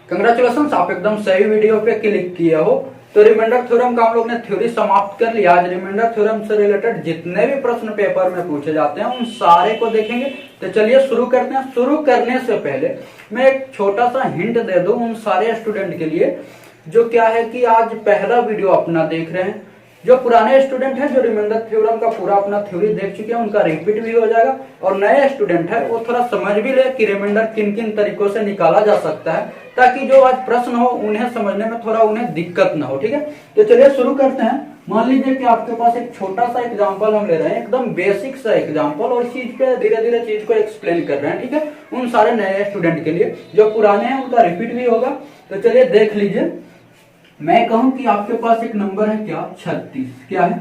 Congratulation, आप एकदम सही वीडियो पे क्लिक किए हो। तो रिमाइंडर थ्योरम का हम लोग ने थ्योरी समाप्त कर लिया। आज रिमाइंडर थ्योरम से रिलेटेड जितने भी प्रश्न पेपर में पूछे जाते हैं उन सारे को देखेंगे। तो चलिए शुरू करते हैं। शुरू करने से पहले मैं एक छोटा सा हिंट दे दूं उन सारे स्टूडेंट के लिए जो क्या है कि आज पहला वीडियो अपना देख रहे हैं। जो पुराने स्टूडेंट है जो रिमाइंडर थ्योरम का पूरा अपना थ्योरी देख चुके हैं उनका रिपीट भी हो जाएगा, और नए स्टूडेंट है वो थोड़ा समझ भी ले कि रिमाइंडर किन किन तरीकों से निकाला जा सकता है, ताकि जो आज प्रश्न हो उन्हें समझने में थोड़ा उन्हें दिक्कत ना हो। ठीक है, तो चलिए शुरू करते हैं। मान लीजिए कि आपके पास एक छोटा सा एग्जाम्पल हम ले रहे हैं, एकदम बेसिक सा एग्जाम्पल, और इस चीज पे धीरे धीरे चीज को एक्सप्लेन कर रहे हैं। ठीक है, उन सारे नए स्टूडेंट के लिए, जो पुराने हैं उनका रिपीट भी होगा। तो चलिए देख लीजिए। मैं कहूं कि आपके पास एक नंबर है क्या, 36। क्या है,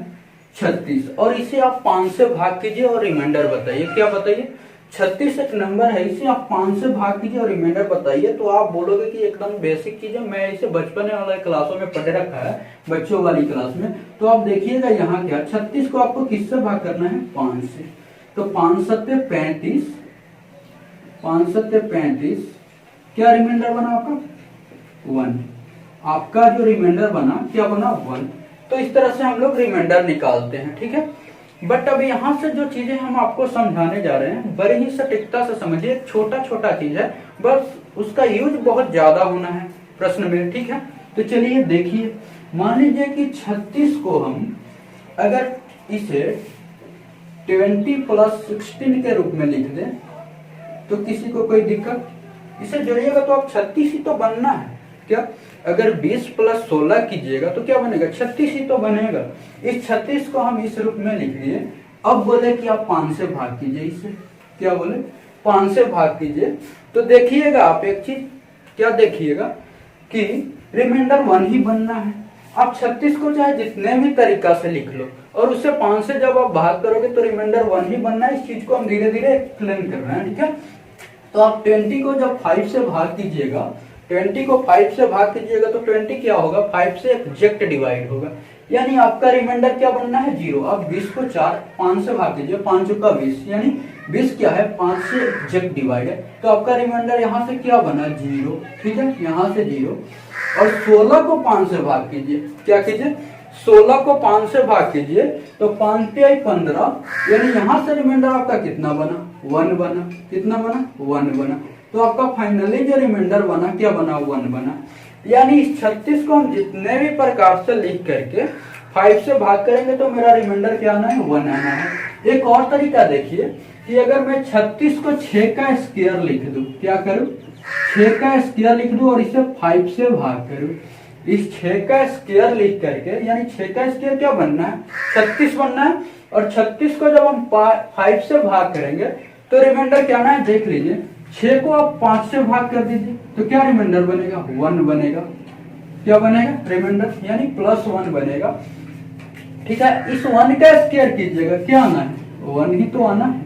36, और इसे आप 5 से भाग कीजिए और रिमाइंडर बताइए। क्या बताइए, 36 एक नंबर है, इसे आप 5 से भाग कीजिए और रिमाइंडर बताइए। तो आप बोलोगे कि एकदम बेसिक चीज है, मैं इसे बचपन वाले क्लासों में पढ़े रखा है, बच्चों वाली क्लास में। तो आप देखिएगा यहाँ क्या, 36 को आपको किससे भाग करना है, 5 से। तो 5 सत्ते 35, 5 सत्ते 35, क्या रिमाइंडर बना आपका, 1। आपका जो रिमाइंडर बना क्या बना, 1। तो इस तरह से हम लोग रिमाइंडर निकालते हैं। ठीक है, बट अब यहाँ से जो चीजें हम आपको समझाने जा रहे हैं बड़ी ही सटीकता से समझिए। छोटा छोटा चीज है, बस उसका यूज बहुत ज्यादा होना है प्रश्न में। ठीक है, तो चलिए देखिए। मान लीजिए कि 36 को हम अगर इसे 20 + 16 के रूप में लिख दें तो किसी को कोई दिक्कत, इसे जोड़िएगा तो आप 36 ही तो बनना है। क्या, अगर 20 + 16 कीजिएगा तो क्या बनेगा, 36 ही तो बनेगा। इस 36 को हम इस रूप में लिख दिए। अब बोले कि आप 5 से भाग कीजिए इसे। क्या बोले, 5 से भाग कीजिए। तो देखिएगा आप एक चीज, क्या देखिएगा कि रिमाइंडर 1 ही बनना है। आप 36 को चाहे जितने भी तरीका से लिख लो, और उससे 5 से जब आप भाग करोगे तो रिमाइंडर 1 ही बनना है। इस चीज को हम धीरे धीरे एक्सप्लेन कर रहे हैं। ठीक है, तो आप 20 को जब 5 से भाग कीजिएगा, 20 को 5 से भाग कीजिएगा तो 20 क्या होगा, 5 से एग्जैक्ट डिवाइड होगा, यानी आपका रिमाइंडर क्या बनना है, 0। अब 20 को 5 से भाग कीजिए, 5 का 20, यानी 20 क्या है, 5 से एग्जैक्ट डिवाइड है। तो आपका रिमाइंडर यहाँ से क्या बना, 0। ठीक है, यहाँ से 0। और 16 को 5 से भाग कीजिए। क्या कीजिए, 16 को 5 से भाग कीजिए तो 5 पे 15, यानी यहाँ से रिमाइंडर आपका कितना बना, 1 बना। कितना बना, 1 बना। तो आपका फाइनली जो रिमाइंडर बना क्या बना, 1 बना। यानी इस 36 को हम जितने भी प्रकार से लिख करके 5 से भाग करेंगे तो मेरा रिमाइंडर क्या आना है, 1 आना है। एक और तरीका देखिए कि अगर मैं 36 को 6 का स्क्वायर लिख दूं, क्या करूं, 6 का स्क्वायर लिख दूं और इसे 5 से भाग करूं। इस 6 का स्क्वायर लिख करके, यानी 6 का स्क्वायर क्या बनना है, 36 बनना है। और 36 को जब हम 5 से भाग करेंगे तो रिमाइंडर क्या आना है, देख लीजिए। 6 को आप 5 से भाग कर दीजिए तो क्या रिमाइंडर बनेगा, 1 बनेगा। क्या बनेगा, रिमाइंडर यानी +1 बनेगा। ठीक है, इस 1 का स्क्वायर कीजिएगा, क्या आना है, 1 ही तो आना है।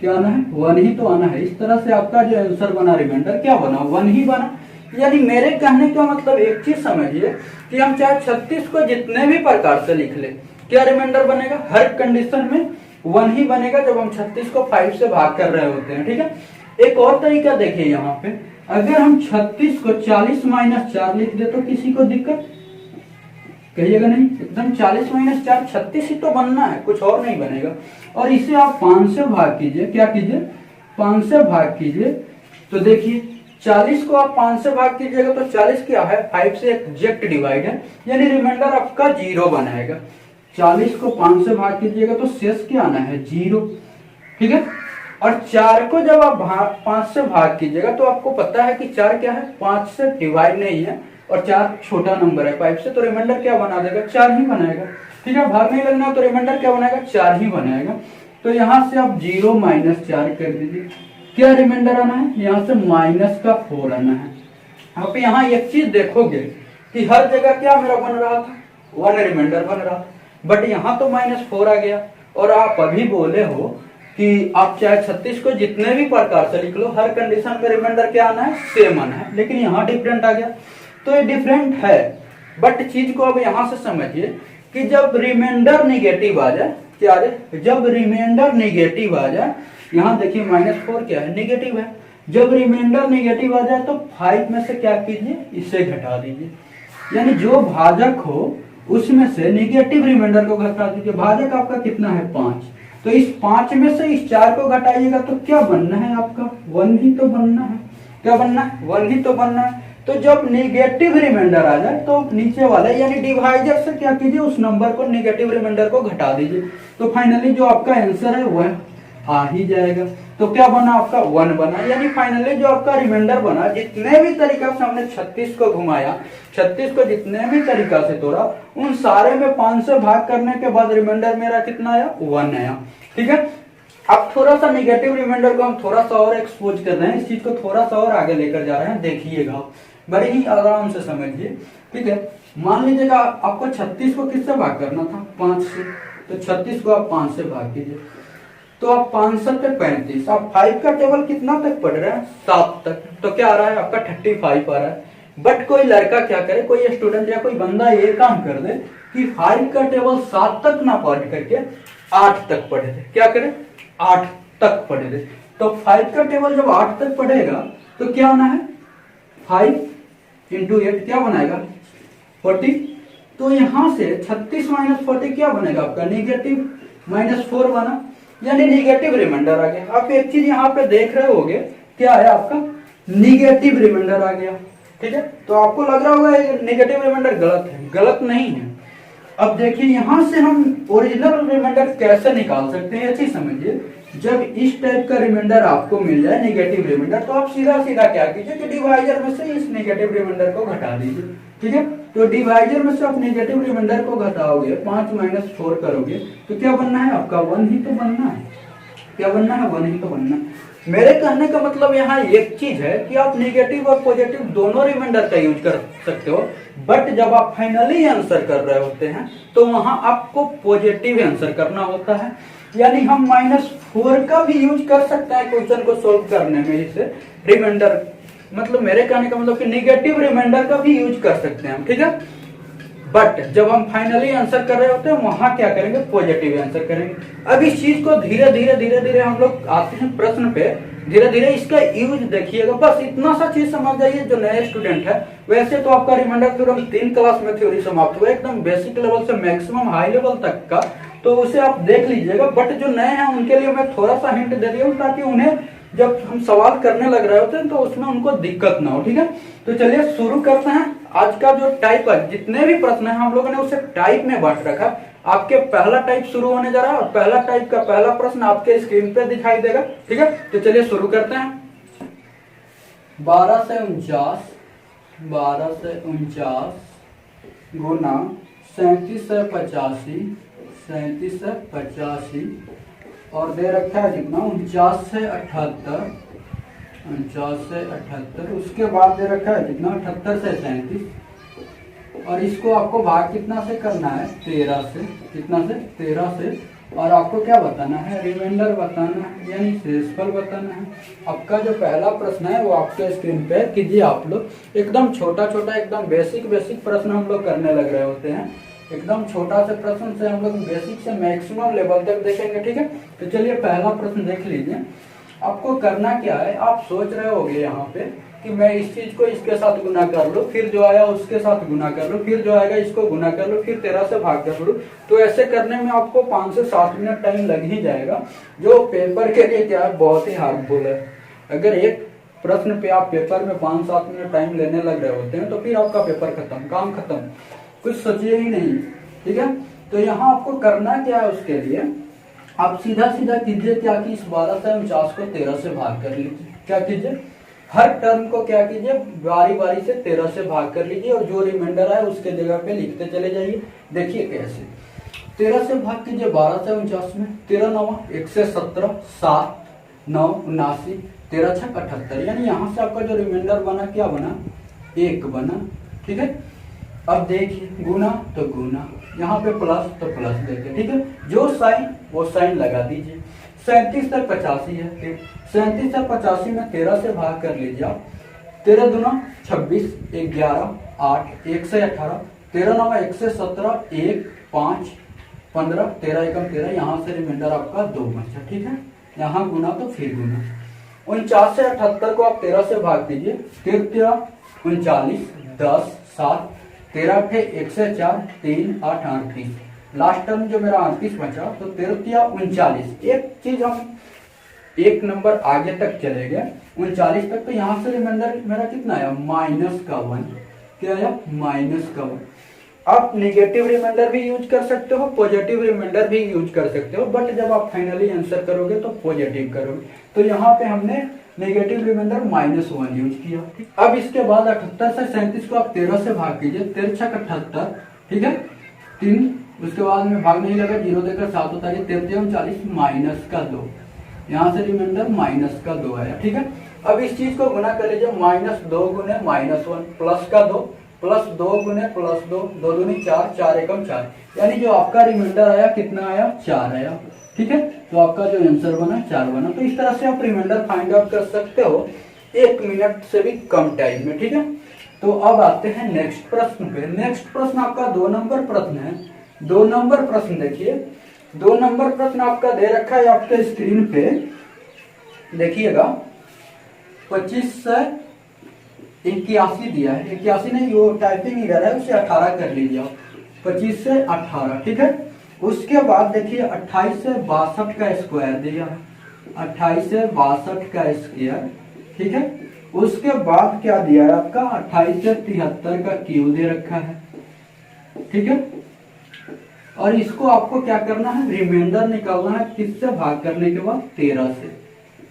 क्या आना है, 1 ही तो आना है। इस तरह से आपका जो आंसर बना रिमाइंडर क्या बना, 1 ही बना। यानी मेरे कहने का मतलब एक चीज समझिए कि हम चाहे 36 को जितने भी प्रकार से लिख ले, क्या रिमाइंडर बनेगा, हर कंडीशन में 1 ही बनेगा जब हम 36 को 5 से भाग कर रहे होते हैं। ठीक है, एक और तरीका देखिए यहाँ पे, अगर हम 36 को 40 - 4 लिख दे तो किसी को दिक्कत, कहिएगा नहीं, एकदम 40 - 4, 36 ही तो बनना है, कुछ और नहीं बनेगा। और इसे आप 5 से भाग कीजिए। क्या कीजिए, 5 से भाग कीजिए। तो देखिए 40 को आप 5 से भाग कीजिएगा तो 40 क्या है, 5 से एग्जैक्ट डिवाइड है, यानी रिमाइंडर आपका 0 बनाएगा। 40 को 5 से भाग कीजिएगा तो शेष क्या आना है, 0। ठीक है, और 4 को जब आप 5 से भाग कीजिएगा तो आपको पता है कि 4 क्या है, 5 से डिवाइड नहीं है, और 4 छोटा नंबर है 5 से, तो रिमाइंडर क्या बना देगा, 4 ही बनाएगा। ठीक है, भाग नहीं लगना तो रिमाइंडर क्या बनाएगा, 4 ही बनाएगा। तो यहाँ से आप 0 - 4 कर दीजिए। क्या रिमाइंडर आना है, यहाँ से -4 आना है। आप यहाँ एक चीज देखोगे कि हर जगह क्या मेरा बन रहा था, 1 रिमाइंडर बन रहा था, बट यहाँ तो -4 आ गया। और आप अभी बोले हो कि आप चाहे 36 को जितने भी प्रकार से लिख लो, हर कंडीशन पे रिमाइंडर क्या आना है, सेम आना है, लेकिन यहाँ डिफरेंट आ गया। तो ये डिफरेंट है, बट चीज को अब यहाँ से समझिए कि जब रिमाइंडर निगेटिव आ जाए, क्या आ जाए, जब रिमाइंडर निगेटिव आ जाए, यहाँ देखिए -4 क्या है, निगेटिव है, जब रिमाइंडर नेगेटिव आ जाए तो 5 में से क्या कीजिए, इसे घटा दीजिए। यानी जो भाजक हो उसमें से नेगेटिव रिमाइंडर को घटा दीजिए। भाजक आपका कितना है 5, तो इस 5 में से इस 4 को घटाइएगा तो क्या बनना है आपका 1 ही तो बनना है। क्या बनना है 1 ही तो बनना है। तो जब नेगेटिव रिमाइंडर आ जाए तो नीचे वाले यानी डिवाइजर से क्या कीजिए, उस नंबर को नेगेटिव रिमाइंडर को घटा दीजिए। तो फाइनली जो आपका आंसर है वह आ ही जाएगा। तो क्या बना आपका 1 बना। यानी फाइनली जो आपका रिमाइंडर बना, जितने भी तरीका से हमने 36 को घुमाया, 36 को जितने भी तरीका से तोड़ा, उन सारे में 5 से भाग करने के बाद रिमाइंडर मेरा कितना आया 1 आया। ठीक है। अब थोड़ा सा निगेटिव रिमाइंडर को हम थोड़ा सा और एक्सपोज कर रहे हैं, इस चीज को थोड़ा सा और आगे लेकर जा रहे हैं। देखिएगा बड़े ही आराम से समझिए। ठीक है। मान लीजिएगा आपको 36 को किससे भाग करना था 5 से, तो 36 को आप 5 से भाग कीजिए तो आप 5 7 35। आप 5 का टेबल कितना तक पढ़ रहे हैं 7 तक, तो क्या आ रहा है आपका 35 आ रहा है। बट कोई लड़का क्या करे, कोई स्टूडेंट या कोई बंदा ये काम कर दे कि 5 का टेबल 7 तक ना पढ़ करके 8 तक पढ़े दे। क्या करे 8 तक पढ़े दे। तो 5 का टेबल जब 8 तक पढ़ेगा तो क्या आना है 5 इंटू 8 क्या बनाएगा 40। तो यहां से 36 माइनस 40 क्या बनेगा आपका नेगेटिव -4 बना, यानी निगेटिव रिमाइंडर आ गया। आप एक चीज यहाँ पे देख रहे होगे क्या है आपका निगेटिव रिमाइंडर आ गया। ठीक है। तो आपको लग रहा होगा निगेटिव रिमाइंडर गलत है, गलत नहीं है। अब देखिए यहां से हम ओरिजिनल रिमाइंडर कैसे निकाल सकते हैं, ये चीज समझिए। जब इस टाइप का रिमाइंडर आपको मिल जाए नेगेटिव रिमाइंडर, तो आप सीधा सीधा क्या कीजिए कि डिवाइजर में से इस नेगेटिव रिमाइंडर को घटा दीजिए। ठीक है। तो डिवाइजर में से आप नेगेटिव रिमाइंडर को घटाओगे, 5 माइनस 4 करोगे तो क्या बनना है आपका 1 ही तो बनना है। क्या बनना है 1 ही तो बनना है। मेरे कहने का मतलब यहाँ एक चीज है कि आप नेगेटिव और पॉजिटिव दोनों रिमाइंडर का यूज कर सकते हो, बट जब आप फाइनली आंसर कर रहे होते हैं तो वहां आपको पॉजिटिव आंसर करना होता है। यानी हम -4 का भी यूज कर सकते हैं क्वेश्चन को सोल्व करने में। इसे रिमाइंडर मतलब मेरे कहने का मतलब कि नेगेटिव रिमाइंडर का भी यूज कर सकते हैं। ठीक है। बट जब हम फाइनली आंसर कर रहे होते हैं वहां क्या करेंगे पॉजिटिव आंसर करेंगे। अब इस चीज को धीरे धीरे हम लोग आते हैं प्रश्न पे, धीरे धीरे इसका यूज देखिएगा। बस इतना सा चीज समझ जाइए जो नए स्टूडेंट है। वैसे तो आपका रिमाइंडर थ्योरम 3 क्लास में थ्योरी समाप्त हुआ, एकदम बेसिक लेवल से मैक्सिमम हाई लेवल तक का, तो उसे आप देख लीजिएगा। बट जो नए हैं उनके लिए मैं थोड़ा सा हिंट दे दिया हूँ ताकि उन्हें जब हम सवाल करने लग रहे होते हैं तो उसमें उनको दिक्कत ना हो। ठीक है। तो चलिए शुरू करते हैं। आज का जो टाइप है, जितने भी प्रश्न है हम लोगों ने उसे टाइप में बांट रखा। आपके पहला टाइप शुरू होने जा रहा है और पहला टाइप का पहला प्रश्न आपके स्क्रीन पे दिखाई देगा। ठीक है। तो चलिए शुरू करते हैं। 12 से 49 गुना 37 से 85 और दे रखा है कितना 49 से 78, उसके बाद दे रखा है कितना 78 से 37 और इसको आपको भाग कितना से करना है 13 से, कितना से 13 से, और आपको क्या बताना है रिमाइंडर बताना है यानी शेषफल बताना है। आपका जो पहला प्रश्न है वो आपके स्क्रीन पे कीजिए। आप लोग एकदम छोटा एकदम बेसिक प्रश्न हम लोग करने लग रहे होते हैं। एकदम छोटा से प्रश्न से हम लोग बेसिक से मैक्सिमम लेवल तक देखेंगे। ठीक है। तो चलिए पहला प्रश्न देख लीजिए। आपको करना क्या है, आप सोच रहे होगे यहाँ पे कि मैं इस चीज को इसके साथ गुना कर लूं, फिर जो आया उसके साथ गुना कर लूं, फिर जो आएगा इसको गुना कर लूं, फिर 13 से भाग कर लूं। तो ऐसे करने में आपको 5 से 7 मिनट टाइम लग ही जाएगा, जो पेपर के लिए क्या है बहुत ही हार्मफुल है। अगर एक प्रश्न पे आप पेपर में 5-7 मिनट टाइम लेने लग रहे होते हैं तो फिर आपका पेपर खत्म, काम खत्म, कुछ सोचिए ही नहीं। ठीक है। तो यहाँ आपको करना क्या है, उसके लिए आप सीधा कीजिए क्या कि इस 12 से 49 को 13 से भाग कर लीजिए। क्या कीजिए, हर टर्म को क्या कीजिए बारी से 13 से भाग कर लीजिए और जो रिमाइंडर है उसके जगह पे लिखते चले जाइए। देखिए कैसे 13 से भाग कीजिए 12 से 49 में, 13 9 117, 7 9 79, 13 6 78, यानी यहाँ से आपका जो रिमाइंडर बना क्या बना 1 बना। ठीक है। अब देखिए गुना तो गुना, यहाँ पे प्लस तो प्लस देते। ठीक है। जो साइन वो साइन लगा दीजिए। 37 से 85 है, 37 से 85 में 13 से भाग कर लीजिए आप। 13 दूना 26, 11 8, 1 से 18, 13 9 117, 1 5 15, 13 1 13, यहाँ से रिमाइंडर आपका 2 बचा। ठीक है। यहाँ गुना तो फिर गुना, 49 से 78 को आप 13 से भाग दीजिए, 13 39, 10 7, 13 थे 1 से 4, 3 8 38, लास्ट टर्म जो मेरा 38 बचा, तो 13 39। एक चीज हम एक नंबर आगे तक चले गए 39 तक, तो यहाँ से रिमाइंडर मेरा कितना आया, माइनस का 1। क्या आया, माइनस का 1। आप निगेटिव रिमाइंडर भी यूज कर सकते हो, पॉजिटिव रिमाइंडर भी यूज कर सकते हो, बट जब आप फाइनली आंसर करोगे तो पॉजिटिव करोगे। तो यहाँ पे हमने नेगेटिव रिमाइंडर -1 यूज किया। अब इसके बाद 78 से 37 को आप 13 से भाग कीजिए, 13 छक 78, ठीक है, 3, उसके बाद में भाग नहीं लगा, 0 देकर 7 होता है, 13 40 माइनस का 2, यहाँ से रिमाइंडर माइनस का 2 आया, ठीक है। अब इस चीज को गुना कर लीजिए, -2 गुने -1 प्लस का 2, प्लस 2 गुने प्लस 2, 2 दूनी 4, 4 एकम 4, यानी जो आपका रिमाइंडर आया कितना आया, 4 आया, ठीक है। तो आपका जो आंसर बना 4 बना। तो इस तरह से आप रिमाइंडर फाइंड आउट कर सकते हो 1 मिनट से भी कम टाइम में, ठीक है। तो अब आते हैं नेक्स्ट प्रश्न पे। नेक्स्ट प्रश्न आपका 2 नंबर प्रश्न है। 2 नंबर प्रश्न देखिए, 2 नंबर प्रश्न आपका दे रखा है आपके स्क्रीन पे, देखिएगा। 25 से 81 दिया है, 81 नहीं, वो टाइपिंग एरर है, उसे 18 कर लीजिए आप, 25 से 18, ठीक है। उसके बाद देखिए 28 से 62 का स्क्वायर दिया है, 28 से 62 का स्क्वायर, ठीक है। उसके बाद क्या दिया है आपका, 28 से 73 का क्यूब दे रखा है, ठीक है। और इसको आपको क्या करना है, रिमाइंडर निकालना है, किससे भाग करने के बाद, 13 से।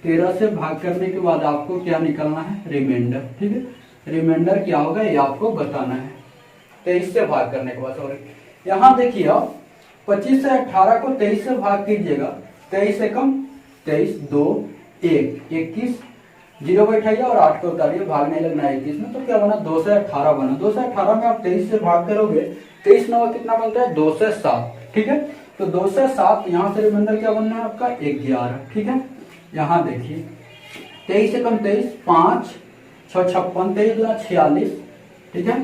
13 से भाग करने के बाद आपको क्या निकालना है, रिमाइंडर, ठीक है। रिमाइंडर क्या होगा ये आपको बताना है 23 से भाग करने के बाद। सॉरी, यहाँ देखिए आप 25 से 18 को 23 से भाग कीजिएगा, 23 एकम 23, 2 1 21, 0 बैठाइए और 8 को उतारिए, भाग नहीं लगना है 21 में, तो क्या बना, 2 से 18 बना। 2 से 18 में आप 23 से भाग करोगे, 23 9 कितना बनता है, 2 से 7, ठीक है। तो 2 से 7, यहाँ से रिमाइंडर क्या बनना है आपका, 11, ठीक है। यहाँ देखिए 23 एकम 23, 5 6 56, 23 2 46, ठीक है,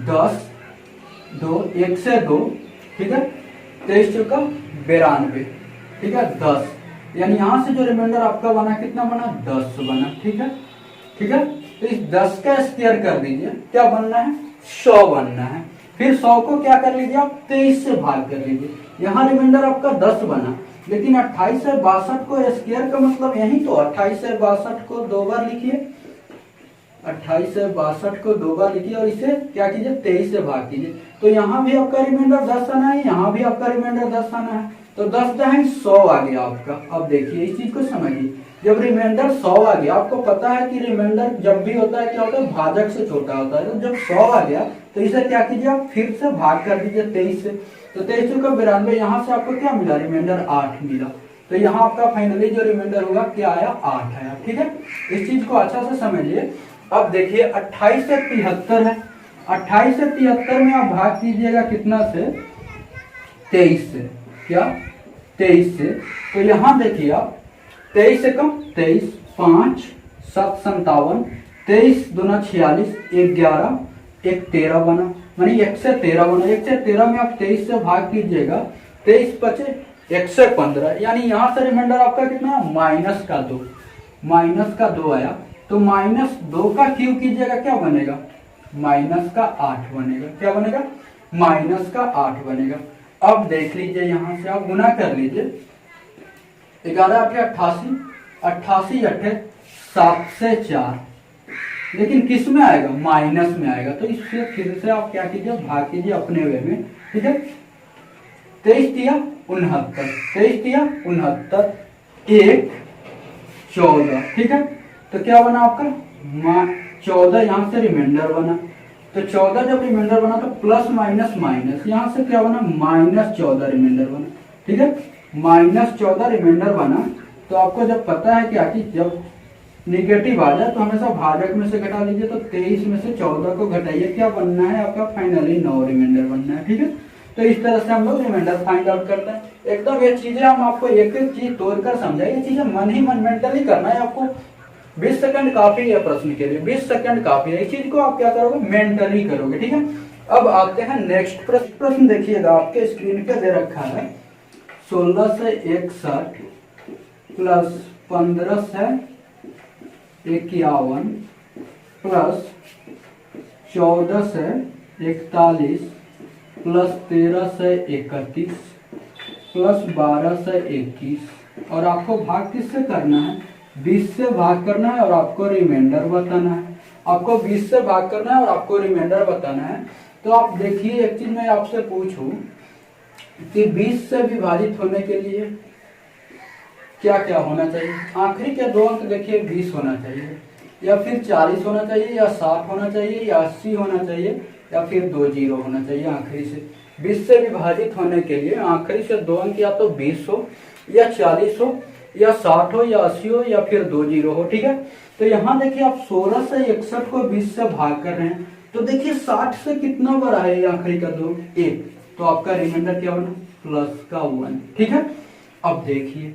10 2 1 से 2, ठीक है, 23 चौका 92, ठीक है, 10, यानी यहां से जो रिमाइंडर आपका बना कितना बना, 10 बना, ठीक है, ठीक है। तो इस 10 का स्क्वायर कर दीजिए, क्या बनना है, 100 बनना है। फिर 100 को क्या कर लीजिए आप, 23 से भाग कर लीजिए, यहाँ रिमाइंडर आपका 10 बना, लेकिन 28 से 62 को स्क्वायर का मतलब यही तो, 28 से 62 को 2 बार लिखिए, 28 से 62 को 2 बार लिखिए और इसे क्या कीजिए, 23 से भाग कीजिए। तो यहाँ भी आपका रिमाइंडर 10 आना है, यहाँ भी आपका रिमाइंडर 10 आना है, तो 10 जाए 100 आ गया आपका। अब देखिए इस चीज को समझिए, जब रिमाइंडर 100 आ गया, आपको पता है कि रिमाइंडर जब भी होता है क्या होता है, भाजक से छोटा होता है। तो जब 100 आ गया तो इसे क्या कीजिए, आप फिर से भाग कर दीजिए 23 से, तो 23 का 92, यहाँ से आपको क्या मिला, रिमाइंडर 8 मिला। तो यहाँ आपका फाइनली जो रिमाइंडर होगा क्या आया, 8 आया, ठीक है। इस चीज को अच्छा से समझिए। अब देखिए 28 से 73 है, 28 से 73 में आप भाग कीजिएगा कितना से, 23 से, क्या 23 से। तो यहाँ देखिए आप 23 से कम 23, 5 7 57, 23 दूना 46, 11 1 13 बना, मानी 1 से 13 बना। 1 से 13 में आप 23 से भाग कीजिएगा, 23 बचे 1 से 15, यानी यहाँ से रिमाइंडर आपका कितना, माइनस का 2, माइनस का 2 आया। तो -2 का क्यूब कीजिएगा, क्या बनेगा, -8 बनेगा, क्या बनेगा, -8 बनेगा। अब देख लीजिए यहाँ से आप गुना कर लीजिए, 11 8 88, 88 8 7 से 4, लेकिन किस में आएगा, माइनस में आएगा। तो इससे फिर से आप क्या कीजिए, भाग कीजिए अपने वे में, ठीक है। 23 दिया 69, 23 दिया 69, 1 14, ठीक है। तो क्या बना आपका, 14, यहाँ से रिमाइंडर बना। तो 14 जब रिमाइंडर बना तो प्लस माइनस माइनस, यहाँ से क्या बना, -14 रिमाइंडर बना, ठीक है। -14 रिमाइंडर बना। तो आपको जब पता है क्या कि जब निगेटिव आ जाए तो हमेशा भाजक में से घटा लीजिए, तो 23 में से 14 को घटाइए, क्या बनना है आपका, फाइनली 9 रिमाइंडर बनना है, ठीक है। तो इस तरह से हम लोग रिमाइंडर फाइंड आउट करते हैं। एकदम ये चीजें हम आपको एक एक चीज तोड़कर समझाए, ये चीजें मन ही मन मेंटली करना है आपको। 20 सेकंड काफी है प्रश्न के लिए, 20 सेकंड काफी है। इस चीज को आप क्या करोगे, मेंटली करोगे, ठीक है। अब आते हैं नेक्स्ट प्रश्न। प्रश्न देखिएगा आपके स्क्रीन पे दे रखा है, 16 से 61 प्लस 15 से 51 प्लस 14 से 41 प्लस 13 से 31 प्लस 12 से 21 और आपको भाग किससे करना है? 20 से भाग करना है और आपको रिमाइंडर बताना है। आपको 20 से भाग करना है और आपको रिमाइंडर बताना है। तो आप देखिए, एक चीज मैं आपसे पूछूं कि 20 से विभाजित होने के लिए क्या क्या होना चाहिए? आखिरी के दो अंक देखिए 20 होना चाहिए, या फिर 40 होना चाहिए, या 60 होना चाहिए, या 80 होना चाहिए, या फिर 2 जीरो होना चाहिए आखिरी से। 20 से विभाजित होने के लिए आखिरी से दो अंक या तो 20 हो, या 40 हो, या 60 हो, या 80 हो, या फिर 2 जीरो हो। ठीक है, तो यहाँ देखिए आप 16 से 61 को 20 से भाग कर रहे हैं, तो देखिए 60 से कितना बड़ा है आखिरी का दो? 1। तो आपका रिमाइंडर क्या बना? प्लस का 1। ठीक है, अब देखिए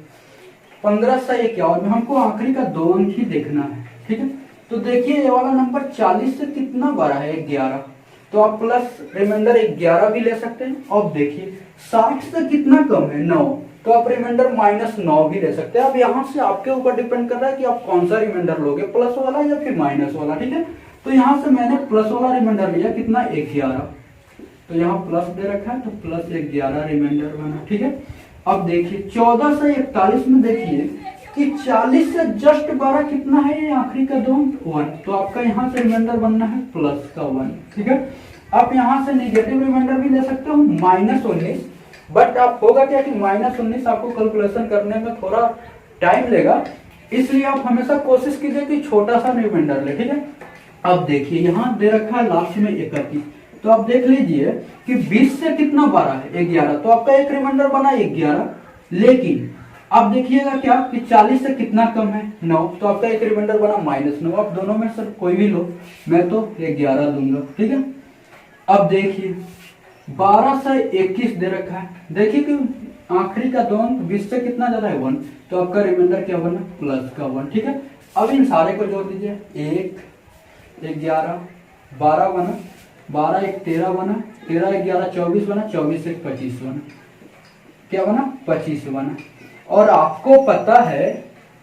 15 से 51 में हमको आखिरी का दो अंक ही देखना है। ठीक है, तो देखिए ये वाला नंबर 40 से कितना बड़ा है? 11। तो आप प्लस रिमाइंडर 11 भी ले सकते हैं। अब देखिए 60 से कितना कम है? 9। तो आप रिमाइंडर -9 भी ले सकते हैं। अब यहाँ से आपके ऊपर डिपेंड कर रहा है कि आप कौन सा रिमाइंडर लोगे, प्लस वाला या फिर माइनस वाला। ठीक है, तो यहाँ से मैंने प्लस वाला रिमाइंडर लिया, कितना? 11। तो यहाँ प्लस दे रखा है, तो प्लस 11 रिमाइंडर बना। ठीक है, अब देखिए 14 से 41 में देखिए कि 40 से जस्ट 12 कितना है? ये आखिरी का दो 1। तो आपका यहाँ से रिमाइंडर बनना है प्लस का 1। ठीक है, आप यहाँ से नेगेटिव रिमाइंडर भी ले सकते हो, -19। बट आप होगा क्या कि -19 आपको कैलकुलेशन करने में थोड़ा टाइम लेगा, इसलिए आप हमेशा कोशिश कीजिए कि छोटा सा रिमाइंडर ले। ठीक है, अब देखिए यहाँ दे रखा है लास्ट में 31। तो आप देख लीजिए कि 20 से कितना बड़ा है? 11। तो आपका एक रिमाइंडर बना 11। लेकिन आप देखिएगा क्या कि 40 से कितना कम है? 9। तो आपका एक रिमाइंडर बना -9। आप दोनों में से कोई भी लो, मैं तो 11 दूंगा। ठीक है, अब देखिए 12 से 21 दे रखा है। देखिए कि आखिरी का दो अंक 20 से कितना ज्यादा है? 1। तो आपका रिमाइंडर क्या बना? प्लस का 1। ठीक है, अब इन सारे को जोड़ दीजिए। 1 11 12 बना, 12 1 13 बना, 13 11 24 बना, 24 1 25 बना। क्या बना? 25 बना। और आपको पता है,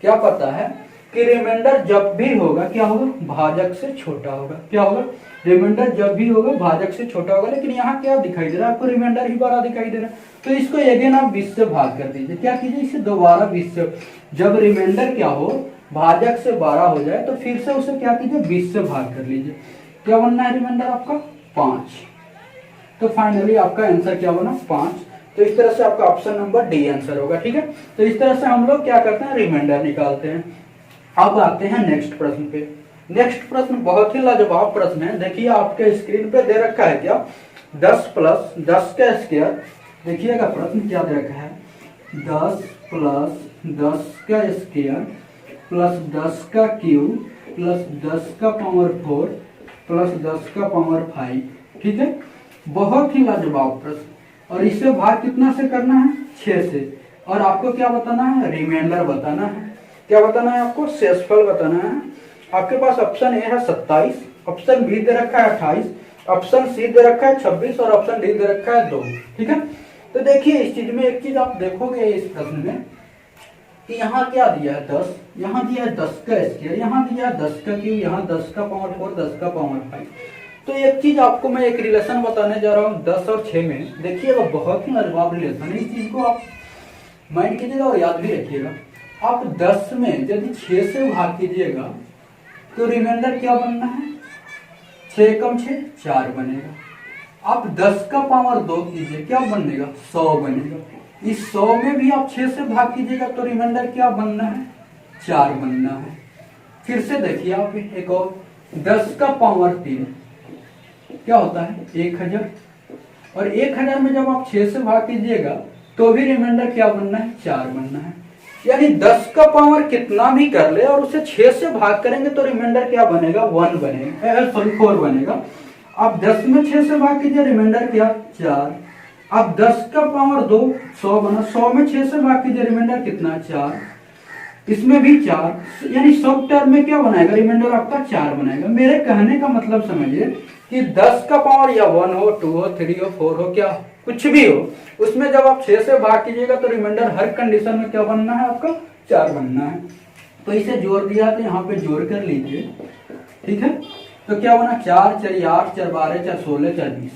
क्या पता है कि रिमाइंडर जब भी होगा क्या होगा? भाजक से छोटा होगा। क्या होगा? रिमाइंडर जब भी होगा भाजक से छोटा होगा। लेकिन यहाँ क्या दिखाई दे रहा है आपको? रिमाइंडर ही बड़ा दिखाई दे रहा है। तो इसको अगेन आप 20 से भाग कर दीजिए। क्या कीजिए? इसे दोबारा 20 से, जब रिमाइंडर क्या हो? भाजक से 12 हो जाए, तो फिर से उसे क्या कीजिए? 20 से भाग कर लीजिए। क्या बनना है रिमाइंडर आपका? 5। तो फाइनली आपका आंसर क्या बना? 5। तो इस तरह से आपका ऑप्शन नंबर डी आंसर होगा। ठीक है, तो इस तरह से हम लोग क्या करते हैं? रिमाइंडर निकालते हैं। अब आते हैं नेक्स्ट प्रश्न पे। नेक्स्ट प्रश्न बहुत ही लाजवाब प्रश्न है। देखिए आपके स्क्रीन पे दे रखा है क्या? 10 प्लस 10 का स्क्वायर। देखिएगा प्रश्न क्या दे रखा है? 10 प्लस 10 का स्क्वायर प्लस 10 का क्यूब प्लस 10 का पावर 4 प्लस 10 का पावर 5। ठीक है, बहुत ही लाजवाब प्रश्न। और इसे भाग कितना से करना है? 6 से। और आपको क्या बताना है? रिमाइंडर बताना है। क्या बताना है आपको? शेषफल बताना है। आपके पास ऑप्शन ए है 27, ऑप्शन बी दे रखा है 28, ऑप्शन सी दे रखा है 26 और ऑप्शन डी दे रखा है 2। ठीक है, तो देखिए इस चीज में एक चीज आप देखोगे इस प्रश्न में कि यहाँ क्या दिया है? 10, यहाँ दिया है 10 का स्क्वायर, यहाँ दिया है 10 का क्यूब, यहाँ 10 का पावर 4, 10 का पावर 5। तो एक चीज आपको मैं एक रिलेशन बताने जा रहा हूँ 10 और 6 में। देखिएगा बहुत ही लाजवाब रिलेशन है। इस चीज को आप माइंड कीजिएगा और याद भी रखिएगा। आप 10 में यदि 6 से भाग कीजिएगा तो रिमाइंडर क्या बनना है? 6 कम 6 4 बनेगा। आप 10 का पावर 2 कीजिए, क्या बनेगा? 100 बनेगा। इस 100 में भी आप 6 से भाग कीजिएगा तो रिमाइंडर क्या बनना है? 4 बनना है। फिर से देखिए आप एक और 10 का पावर 3 क्या होता है? 1000। और 1000 में जब आप 6 से भाग कीजिएगा तो भी रिमाइंडर क्या बनना है? 4 बनना है। यानी 10 का पावर कितना भी कर ले और उसे 6 से भाग करेंगे तो रिमाइंडर क्या बनेगा? 1 बनेगा, सॉरी 4 बनेगा। आप 10 में 6 से भाग कीजिए, रिमाइंडर क्या? 4। आप 10 का पावर 2 100 बना, 100 में 6 से भाग कीजिए, रिमाइंडर कितना? 4। इसमें भी 4, यानी सब टर्म में क्या बनाएगा? रिमाइंडर आपका 4 बनाएगा। मेरे कहने का मतलब समझिए कि 10 का पावर या 1 हो, 2 हो, 3 हो, 4 हो, क्या कुछ भी हो, उसमें जब आप 6 से भाग कीजिएगा तो रिमाइंडर हर कंडीशन में क्या बनना है? आपका 4 बनना है। तो इसे जोड़ दिया तो यहाँ पे जोड़ कर लीजिए, ठीक है। तो क्या बना, 4 4 8 4 12 4 16 4 20,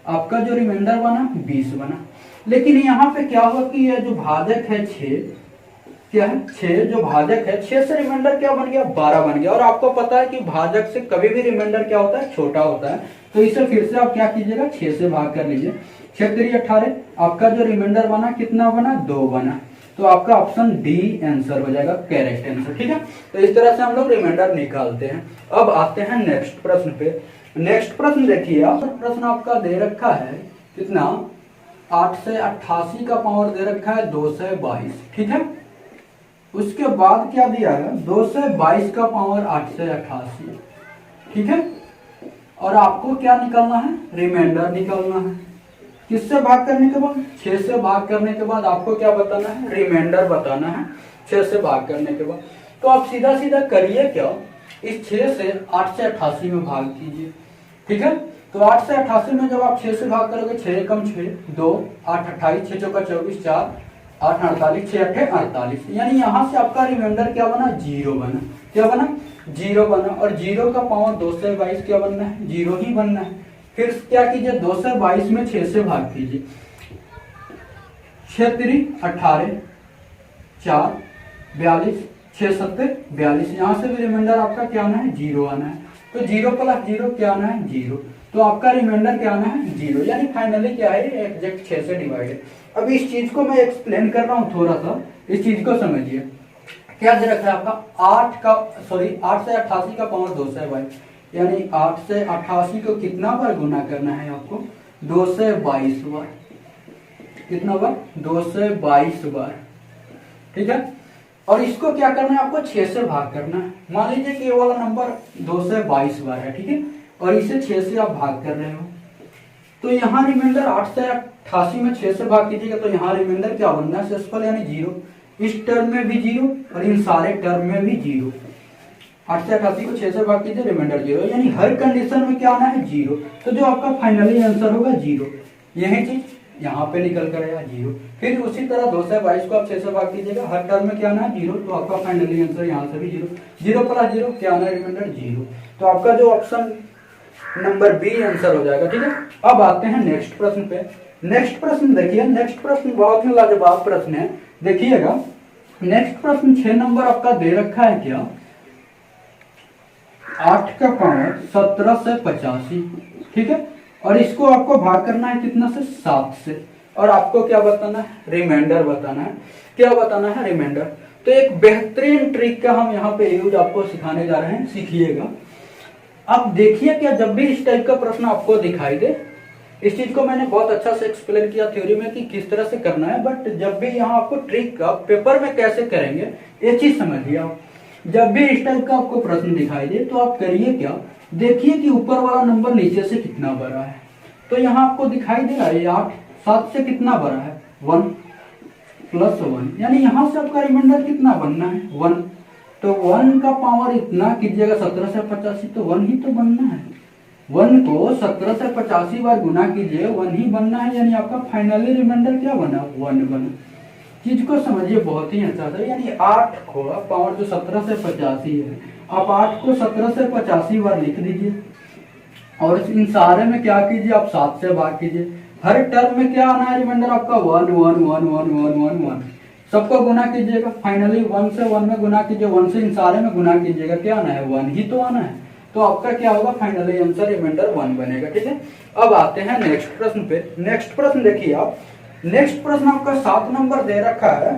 आपका जो रिमाइंडर बना 20 बना। लेकिन यहाँ पे क्या हुआ कि ये जो भाजक है 6, क्या है 6, जो भाजक है 6 से रिमाइंडर क्या बन गया, 12 बन गया। और आपको पता है कि भाजक से कभी भी रिमाइंडर क्या होता है, छोटा होता है। तो इसे फिर से आप क्या कीजिएगा, 6 से भाग कर लीजिए, 6 3 18, आपका जो रिमाइंडर बना कितना बना, 2 बना। तो आपका ऑप्शन डी आंसर हो जाएगा, करेक्ट आंसर, ठीक है। तो इस तरह से हम लोग रिमाइंडर निकालते हैं। अब आते हैं नेक्स्ट प्रश्न पे। नेक्स्ट प्रश्न देखिए आप, प्रश्न आपका दे रखा है कितना, 8 से 88 का पावर दे रखा है 2 से 22, ठीक है। उसके बाद क्या दिया है, 2 से 22 का पावर 8 से 88, ठीक है। और आपको क्या निकालना है, रिमाइंडर निकालना है। किससे भाग करने के बाद, 6 से भाग करने के बाद आपको क्या बताना है, रिमाइंडर बताना है, 6 से भाग करने के बाद। तो आप सीधा सीधा करिए क्या, इस 6 से 8 से 88 में भाग कीजिए, ठीक है। तो 8 से 88 में जब आप 6 से भाग करोगे, 6 एकम 6, 2 8 28, 6 चौका 24, 4 8 48, 6 8 48, यानी यहाँ से आपका रिमाइंडर क्या बना, 0 बना। क्या बना, 0 बना। और 0 का पावर 2 से 22 क्या बनना है, 0 ही बनना है। फिर क्या कीजिए, 2 से 22 में 6 से भाग कीजिए, 6 3 18, 4 42, 6 7 42, यहाँ से भी रिमाइंडर आपका क्या आना है, 0 आना है। तो 0 प्लस 0 क्या आना है, 0। तो आपका रिमाइंडर क्या आना है, 0, यानी फाइनली क्या है, एग्जैक्ट 6 से डिवाइडेड। अब इस चीज को मैं एक्सप्लेन कर रहा हूँ थोड़ा सा, इस चीज को समझिए। क्या दे रखा है आपका, 8 से 88 का पावर 2 से 22, यानी 8 से 88 को कितना बार गुना करना है आपको, 2 से 22 बार। कितना बार, 2 से 22 बार, ठीक है। और इसको क्या करना है, आपको 6 से भाग करना है। मान लीजिए कि ये वाला नंबर 2 से 22 बार है, ठीक है, और इसे 6 से आप भाग कर रहे हो। तो यहाँ रिमाइंडर 8 से 88 में 6 से भाग कीजिएगा, तो यहाँ रिमाइंडर क्या बनना है, शेषफल यानी 0। इस टर्म में भी 0 और इन सारे टर्म में भी 0। 8 से 88 को 6 से भाग कीजिए, रिमाइंडर 0, यानी हर कंडीशन में क्या आना है, 0। तो जो आपका फाइनली आंसर होगा 0। यही चीज यहाँ पे निकल कर आया 0। फिर उसी तरह 2 से 22 को आप 6 से भाग कीजिएगा, हर टर्म में क्या आना है, 0। तो आपका फाइनली आंसर यहाँ से भी 0। 0 प्लस 0 क्या आना है, रिमाइंडर 0। तो आपका जो ऑप्शन नंबर बी आंसर हो जाएगा, ठीक है। अब आते हैं नेक्स्ट प्रश्न पे। नेक्स्ट प्रश्न देखिए, नेक्स्ट प्रश्न बहुत ही लाजवाब प्रश्न है, देखिएगा। नेक्स्ट प्रश्न 6 नंबर आपका दे रखा है क्या, 8 का पावर 17 से 85, ठीक है। और इसको आपको भाग करना है कितना से, 7 से। और आपको क्या बताना है, रिमाइंडर बताना है। क्या बताना है, रिमाइंडर। तो एक बेहतरीन ट्रिक का हम यहाँ पे यूज आपको सिखाने जा रहे हैं, सीखिएगा। अब देखिए क्या, जब भी इस टाइप का प्रश्न आपको दिखाई दे, इस चीज को मैंने बहुत अच्छा से एक्सप्लेन किया थ्योरी में कि किस तरह से करना है, बट जब भी यहाँ आपको ट्रिक का पेपर में कैसे करेंगे ये चीज समझिए आप। जब भी इस टाइप का आपको प्रश्न दिखाई दे तो आप करिए क्या, देखिए कि ऊपर वाला नंबर नीचे से कितना बड़ा है। तो यहाँ आपको दिखाई दे रहा है 8, 7 से कितना बड़ा है, 1 प्लस 1, यानी यहाँ से आपका रिमाइंडर कितना बनना है, 1। तो 1 का पावर इतना कीजिएगा 17 से 85, तो 1 ही तो बनना है। 1 को 17 से 85 बार गुना कीजिए, 1 ही बनना है, यानी आपका फाइनली रिमाइंडर क्या बना, 1 बना। चीज को समझिए बहुत ही अच्छा था, यानी 8 को पावर जो 17 से 85 है, आप 8 को 17 से 85 बार लिख दीजिए। और इन सारे में क्या कीजिए, आप 7 से भाग कीजिए। हर टर्म में क्या आना है, रिमाइंडर आपका 1 1 1 1 1 1 1। सबको गुना कीजिएगा, फाइनली 1 से 1 में गुना कीजिए, 1 से इन सारे में गुना कीजिएगा, क्या आना है, 1 ही तो आना है। तो आपका क्या होगा, फाइनली आंसर रिमाइंडर 1 बनेगा, ठीक है। अब आते हैं नेक्स्ट प्रश्न पे। नेक्स्ट प्रश्न देखिए आप, नेक्स्ट प्रश्न आपका 7 नंबर दे रखा है,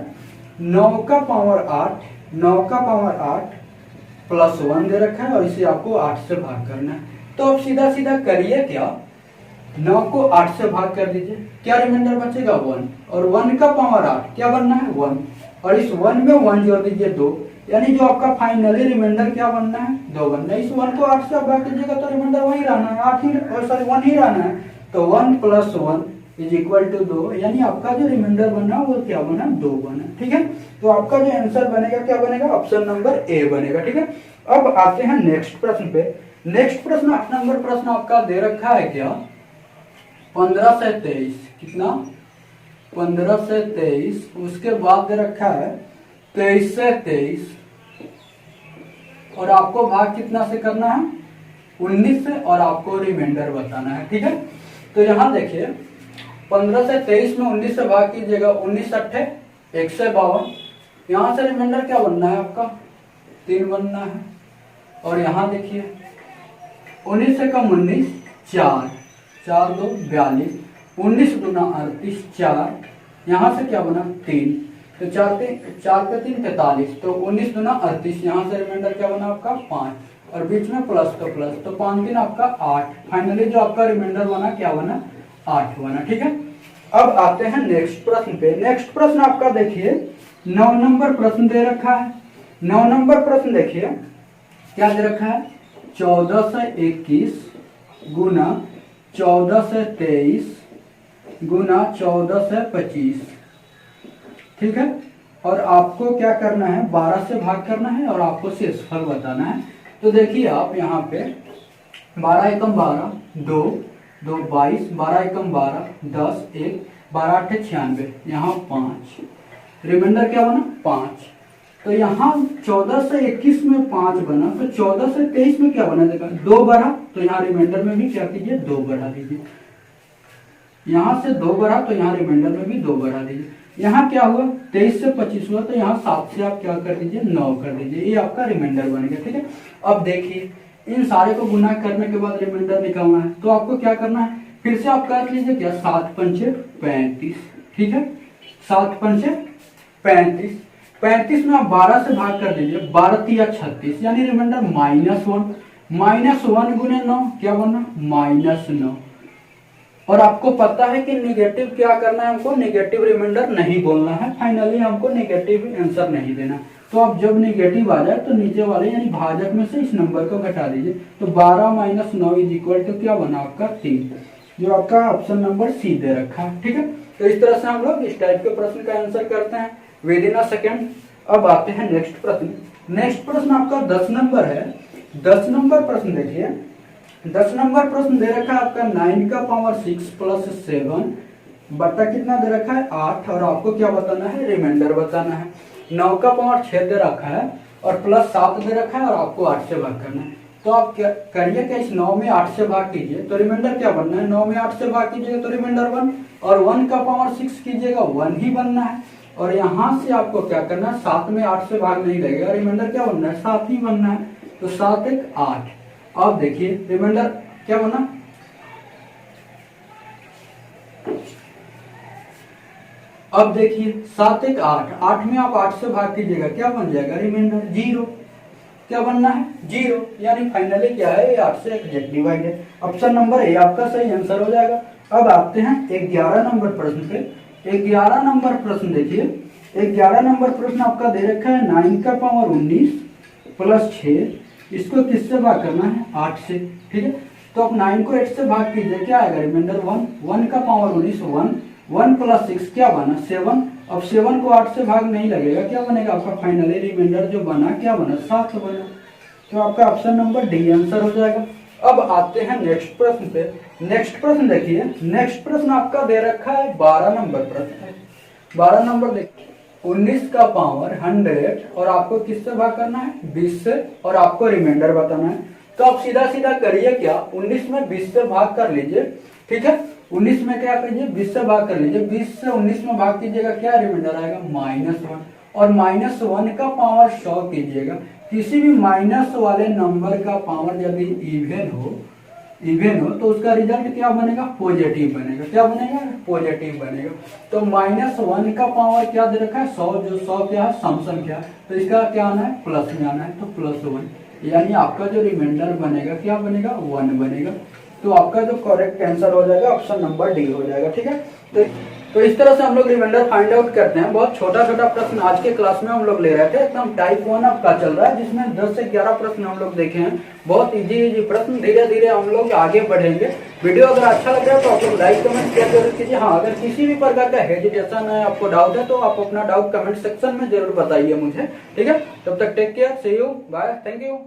9 का पावर 8, 9 का पावर 8 प्लस 1 दे रखा है, और इसे आपको 8 से भाग करना है। तो आप सीधा सीधा करिए क्या, 9 को 8 से भाग कर दीजिए, क्या रिमाइंडर बचेगा, 1। और 1 का पावर 8 क्या बनना है, 1। और इस 1 में 1 जोड़ दीजिए, 2, यानी जो आपका फाइनली रिमाइंडर क्या बनना है, 2 बनना है। इस 1 को 8 से भाग कीजिएगा तो रिमाइंडर वही रहना है, 8 ही, सॉरी 1 ही रहना है। तो 1 प्लस 1 इज इक्वल टू 2, यानी आपका जो रिमाइंडर बना वो क्या बना, 2 बना, ठीक है। तो आपका जो आंसर बनेगा क्या बनेगा, ऑप्शन नंबर ए बनेगा, ठीक है। अब आते हैं नेक्स्ट प्रश्न पे। नेक्स्ट प्रश्न 8 नंबर प्रश्न आपका दे रखा है क्या, 15 से 23, कितना, 15 से 23। उसके बाद दे रखा है 23 से 23, और आपको भाग कितना से करना है, 19 से, और आपको रिमाइंडर बताना है। ठीक है, तो यहाँ देखिए 15 से 23 में 19 से भाग कीजिएगा, 19 अट्ठे 152। यहाँ से रिमाइंडर क्या बनना है आपका, 3 बनना है। और यहाँ देखिए 19 से कम 19 4, 4 2 42, 19 दूना 38 4, यहाँ से क्या बना 3, तो 4 पे 3 45, तो 19 दूना 38, यहाँ से रिमाइंडर क्या बना आपका 5, और बीच में प्लस, तो प्लस, तो 5 3 आपका 8। फाइनली जो आपका रिमाइंडर बना क्या बना, 8 बना। ठीक है, अब आते हैं नेक्स्ट प्रश्न पे। नेक्स्ट प्रश्न आपका देखिए 9 नंबर प्रश्न दे रखा है। 9 नंबर प्रश्न देखिए क्या दे रखा है, 14 से 21 गुना 14 से 23 गुना 14 से 25। ठीक है, और आपको क्या करना है, 12 से भाग करना है और आपको शेषफल बताना है। तो देखिए आप यहाँ पे 12 एकम 12, 2 2 22, 12 एकम 12, 10 1, 12 8 96, यहाँ 5, रिमाइंडर क्या बना 5। तो यहाँ 14 से 21 में 5 बना, तो 14 से 23 में क्या बना, देखा 2 बढ़ा, तो यहाँ रिमाइंडर में भी क्या कीजिए 2 बढ़ा दीजिए। यहाँ से 2 बढ़ा तो यहाँ रिमाइंडर में भी 2 बढ़ा दीजिए। यहाँ क्या हुआ 23 से 25 हुआ, तो यहाँ 7 से आप क्या कर दीजिए 9 कर दीजिए, ये आपका रिमाइंडर बनेगा। ठीक है, अब देखिए इन सारे को गुना करने के बाद रिमाइंडर निकालना है, तो आपको क्या करना है, फिर से आप कर लीजिए क्या 7 पंचे 35। ठीक है, 7 पंचे 35, 35 में आप 12 से भाग कर दीजिए, 12 तिया 36, यानी रिमाइंडर -1, -1 गुने 9 क्या बना -9। और आपको पता है कि निगेटिव क्या करना है, हमको निगेटिव रिमाइंडर नहीं बोलना है, फाइनली हमको निगेटिव आंसर नहीं देना। तो आप जब निगेटिव आ जाए तो नीचे वाले यानी भाजक में से इस नंबर को घटा दीजिए, तो 12 - 9 इक्वल टू क्या बना आपका 3, जो आपका ऑप्शन नंबर सी दे रखा है। ठीक है, तो इस तरह से हम लोग इस टाइप के प्रश्न का आंसर करते हैं विद इन अ सेकेंड। अब आते हैं नेक्स्ट प्रश्न। नेक्स्ट प्रश्न आपका 10 नंबर है। 10 नंबर प्रश्न देखिए, 10 नंबर प्रश्न दे रखा है आपका 9 का पावर 6 प्लस 7 बटा कितना दे रखा है 8, और आपको क्या बताना है, रिमाइंडर बताना है। 9 का पावर 6 दे रखा है और प्लस 7 दे रखा है, और आपको 8 से भाग करना है। तो आप क्या करिए कि इस 9 में 8 से भाग कीजिए, तो रिमाइंडर क्या बनना है, 9 में 8 से भाग कीजिएगा तो रिमाइंडर 1, और 1 का पावर 6 कीजिएगा 1 ही बनना है। और यहाँ से आपको क्या करना है, 7 में 8 से भाग नहीं लगेगा, रिमाइंडर क्या बनना है 7 ही बनना है, तो 7 1 8। अब देखिए रिमाइंडर क्या बना, अब देखिए 7 1 8, 8 में आप 8 से भाग कीजिएगा क्या बन जाएगा, रिमाइंडर 0, क्या बनना है 0, यानी फाइनली क्या है 8 से एग्जैक्ट डिवाइड है। ऑप्शन नंबर ए आपका सही आंसर हो जाएगा। अब आते हैं 11 नंबर प्रश्न पे। 11 नंबर प्रश्न देखिए, 11 नंबर प्रश्न आपका दे रखा है 9 का पावर 19 प्लस 6, इसको किससे भाग करना है 8 से। ठीक है, तो आप 9 को 8 से भाग कीजिए, क्या आएगा रिमाइंडर 1, 1 का पावर 19 1, 1 प्लस 6 क्या बना 7, अब 7 को 8 से भाग नहीं लगेगा, क्या बनेगा आपका फाइनली रिमाइंडर जो बना क्या बना 7 बना। तो आपका ऑप्शन नंबर डी आंसर हो जाएगा। अब आते हैं नेक्स्ट प्रश्न पे। नेक्स्ट प्रश्न देखिए, नेक्स्ट प्रश्न आपका दे रखा है 12 नंबर प्रश्न है। 12 नंबर देखिए 19 का पावर 100 और आपको किससे भाग करना है 20 से, और आपको रिमाइंडर बताना है। तो आप सीधा सीधा करिए क्या 19 में 20 से भाग कर लीजिए। ठीक है, 19 में क्या करिए 20 से भाग कर लीजिए, 20 से 19 में भाग कीजिएगा क्या रिमाइंडर आएगा -1, और -1 का पावर 100 कीजिएगा। किसी भी माइनस वाले नंबर का पावर जब इवन हो तो उसका रिजल्ट क्या बनेगा पॉजिटिव बनेगा, क्या बनेगा पॉजिटिव बनेगा। तो -1 का पावर क्या दे रखा है 100, जो 100 क्या है सम संख्या, तो इसका क्या आना है प्लस में आना है, तो +1, यानी आपका जो रिमाइंडर बनेगा क्या बनेगा 1 बनेगा। तो आपका जो करेक्ट आंसर हो जाएगा ऑप्शन नंबर डी हो जाएगा। ठीक है, तो इस तरह से हम लोग रिमाइंडर फाइंड आउट करते हैं। बहुत छोटा छोटा प्रश्न आज के क्लास में हम लोग ले रहे थे, एकदम टाइप 1 आपका चल रहा है, जिसमें 10 से 11 प्रश्न हम लोग देखे हैं। बहुत इजी प्रश्न, धीरे धीरे हम लोग आगे बढ़ेंगे। वीडियो अगर अच्छा लग रहा है तो आप लोग लाइक कमेंट शेयर जरूर कीजिए। हाँ, अगर किसी भी प्रकार का हेजिटेशन है, आपको डाउट है, तो आप अपना डाउट कमेंट सेक्शन में जरूर बताइए मुझे। ठीक है, तब तक take care, see you, bye, thank you.